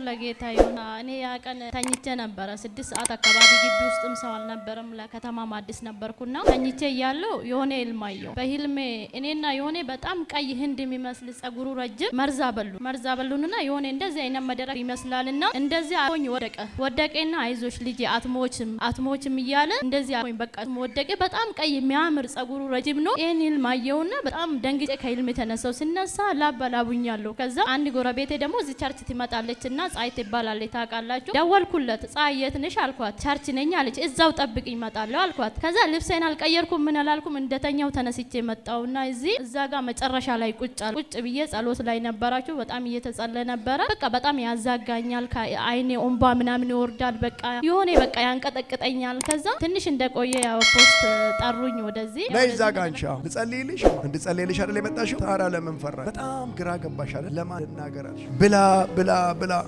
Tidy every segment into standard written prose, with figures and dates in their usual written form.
ለጌታ ይሁን። እኔ ያ ቀን ተኝቼ ነበር 6 ሰዓት አካባቢ ግቢ ውስጥም ሰው አልነበረም። ለከተማም አዲስ ነበርኩና ተኝቼ እያለሁ የሆነ ህልም አየሁ። በህልሜ እኔና የሆነ በጣም ቀይ ህንድ የሚመስል ጸጉሩ ረጅም መርዛ በሉንና የሆነ እንደዚህ አይነት መደረክ ይመስላልና እንደዚህ አሁን ወደቀና አይዞሽ ልጅ አትሞችም እያለ እንደዚህ አሁን በቃ ወደቀ። በጣም ቀይ የሚያምር ጸጉሩ ረጅም ነው። ይሄን ህልም አየሁና በጣም ደንግጬ ከህልሜ ተነሳው። ስነሳ ላበላቡኛለሁ። ከዛ አንድ ጎረቤቴ ደግሞ እዚህ ቸርች ትመጣለችና ፀሐይ ትባላለች ታውቃላችሁ። ደወልኩለት። ፀሐይ የት ነሽ አልኳት። ቸርች ነኝ አለች። እዛው ጠብቂኝ እመጣለሁ አልኳት። ከዛ ልብሴን አልቀየርኩም ምን አላልኩም እንደተኛው ተነስቼ መጣውና እዛ ጋር መጨረሻ ላይ ቁጭ ብዬ ጸሎት ላይ ነበራችሁ። በጣም እየተጸለየ ነበረ። በቃ በጣም ያዛጋኛል። ከአይኔ ኦምባ ምናምን ይወርዳል። በቃ የሆነ በቃ ያንቀጠቅጠኛል። ከዛ ትንሽ እንደቆየ ያው ፖስት ጠሩኝ ወደዚህ ለይዛ ጋንቻ እንድጸልይልሽ አይደል የመጣሽው? ታዲያ ለምን ፈራሽ? በጣም ግራ ገባሽ አይደል? ለማን እናገራሽ ብላ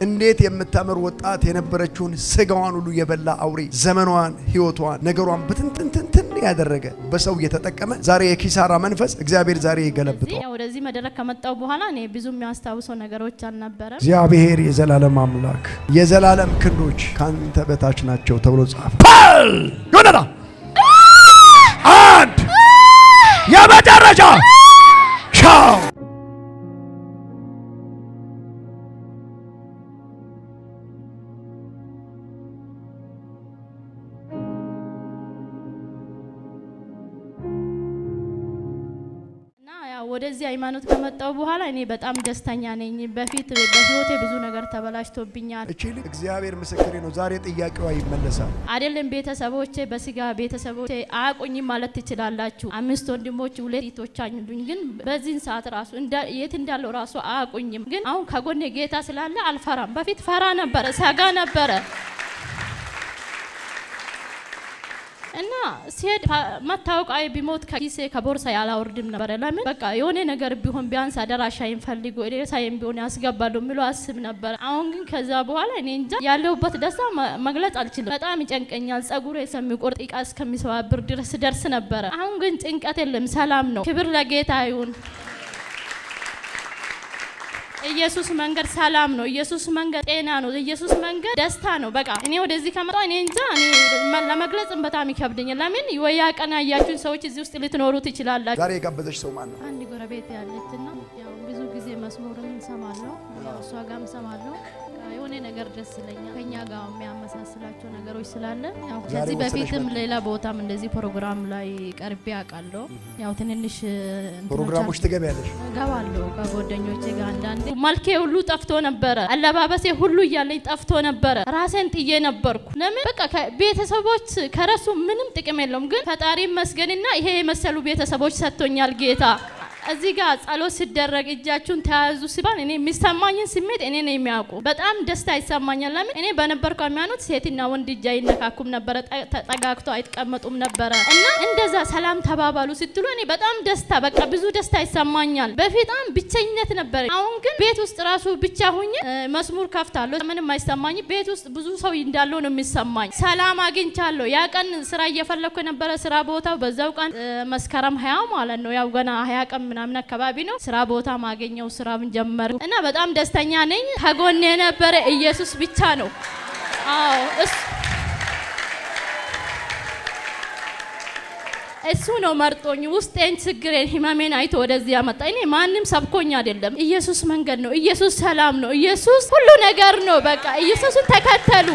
እንዴት የምታምር ወጣት የነበረችውን ስጋዋን ሁሉ የበላ አውሬ ዘመኗን ህይወቷን ነገሯን በትንትንትን ያደረገ በሰው እየተጠቀመ ዛሬ የኪሳራ መንፈስ እግዚአብሔር ዛሬ ይገለብጠው። ወደዚህ መድረክ ከመጣው በኋላ እኔ ብዙ የሚያስታውሰው ነገሮች አልነበረ። እግዚአብሔር የዘላለም አምላክ የዘላለም ክንዶች ካንተ በታች ናቸው ተብሎ ጻፈ። ይሁንና አንድ የመጨረሻ ቻው ወደዚህ ሃይማኖት ከመጣው በኋላ እኔ በጣም ደስተኛ ነኝ። በፊት በህይወቴ ብዙ ነገር ተበላሽቶብኛል። እቺ እግዚአብሔር ምስክሬ ነው። ዛሬ ጥያቄዋ ይመለሳል። አይደለም ቤተሰቦቼ በስጋ ቤተሰቦቼ አያቆኝም ማለት ትችላላችሁ። 5 ወንድሞች 2 እህቶች አሉኝ። ግን በዚህን ሰዓት ራሱ የት እንዳለው ራሱ አያቆኝም። ግን አሁን ከጎኔ ጌታ ስላለ አልፈራም። በፊት ፈራ ነበረ፣ ሰጋ ነበረ እና ሲሄድ መታወቂያ ቢሞት ከኪሴ ከቦርሳ ያላወርድም ነበር። ለምን በቃ የሆነ ነገር ቢሆን ቢያንስ አደራሻይን ፈልጎ ሬሳዬን ቢሆን ያስገባሉ የሚለው አስብ ነበር። አሁን ግን ከዛ በኋላ እኔ እንጃ ያለሁበት ደስታ መግለጽ አልችልም። በጣም ይጨንቀኛል። ጸጉሬ እስከሚቆርጥ ዕቃ እስከሚሰባብር ድረስ ደርስ ነበረ። አሁን ግን ጭንቀት የለም፣ ሰላም ነው። ክብር ለጌታ ይሁን። ኢየሱስ መንገድ ሰላም ነው። ኢየሱስ መንገድ ጤና ነው። ኢየሱስ መንገድ ደስታ ነው። በቃ እኔ ወደዚህ ከመጣሁ እኔ እንጃ ለመግለጽ በጣም ይከብደኛል። ለምን ወያ ቀና ያያችሁን ሰዎች እዚህ ውስጥ ልትኖሩ ትችላላችሁ። ዛሬ የጋበዘሽ ሰው ማን ነው? አንድ ጎረቤት ያለችና ያው ብዙ ጊዜ መስሙርን እንሰማለሁ፣ እሷ ጋርም እንሰማለሁ። የሆነ ነገር ደስ ይለኛል። ከኛ ጋር የሚያመሳስላቸው ነገሮች ስላለ ያው ከዚህ በፊትም ሌላ ቦታም እንደዚህ ፕሮግራም ላይ ቀርቤ አውቃለሁ። ያው ትንንሽ ፕሮግራሞች ትገቢያለሽ? እገባለሁ ከጓደኞቼ ጋር። አንዳንዴ መልኬ ሁሉ ጠፍቶ ነበረ፣ አለባበሴ ሁሉ እያለኝ ጠፍቶ ነበረ። ራሴን ጥዬ ነበርኩ። ለምን በቃ ቤተሰቦች ከረሱ ምንም ጥቅም የለውም። ግን ፈጣሪ መስገንና ይሄ የመሰሉ ቤተሰቦች ሰጥቶኛል ጌታ። እዚህ ጋር ጸሎት ሲደረግ እጃችሁን ተያዙ ሲባል እኔ የሚሰማኝን ስሜት እኔ ነኝ የሚያውቁ። በጣም ደስታ ይሰማኛል። ለምን እኔ በነበርኩ ሃይማኖት ሴትና ወንድ እጅ አይነካኩም ነበረ፣ ተጠጋግተው አይቀመጡም ነበረ። እና እንደዛ ሰላም ተባባሉ ስትሉ እኔ በጣም ደስታ በቃ ብዙ ደስታ ይሰማኛል። በፊትም ብቸኝነት ነበረ። አሁን ግን ቤት ውስጥ ራሱ ብቻ ሁኜ መስሙር ከፍታለሁ፣ ምንም አይሰማኝ። ቤት ውስጥ ብዙ ሰው እንዳለው ነው የሚሰማኝ። ሰላም አግኝቻለሁ። ያ ቀን ስራ እየፈለኩ ነበረ፣ ስራ ቦታው በዛው ቀን መስከረም 20 ማለት ነው ያው ገና 20 ቀን ምናምን አካባቢ ነው ስራ ቦታ ማገኘው ስራም ጀመርኩ እና በጣም ደስተኛ ነኝ። ከጎኔ የነበረ ኢየሱስ ብቻ ነው። አዎ እሱ ነው መርጦኝ ውስጤን ችግሬን ህመሜን አይቶ ወደዚህ ያመጣ። እኔ ማንም ሰብኮኝ አይደለም። ኢየሱስ መንገድ ነው። ኢየሱስ ሰላም ነው። ኢየሱስ ሁሉ ነገር ነው። በቃ ኢየሱስን ተከተሉ።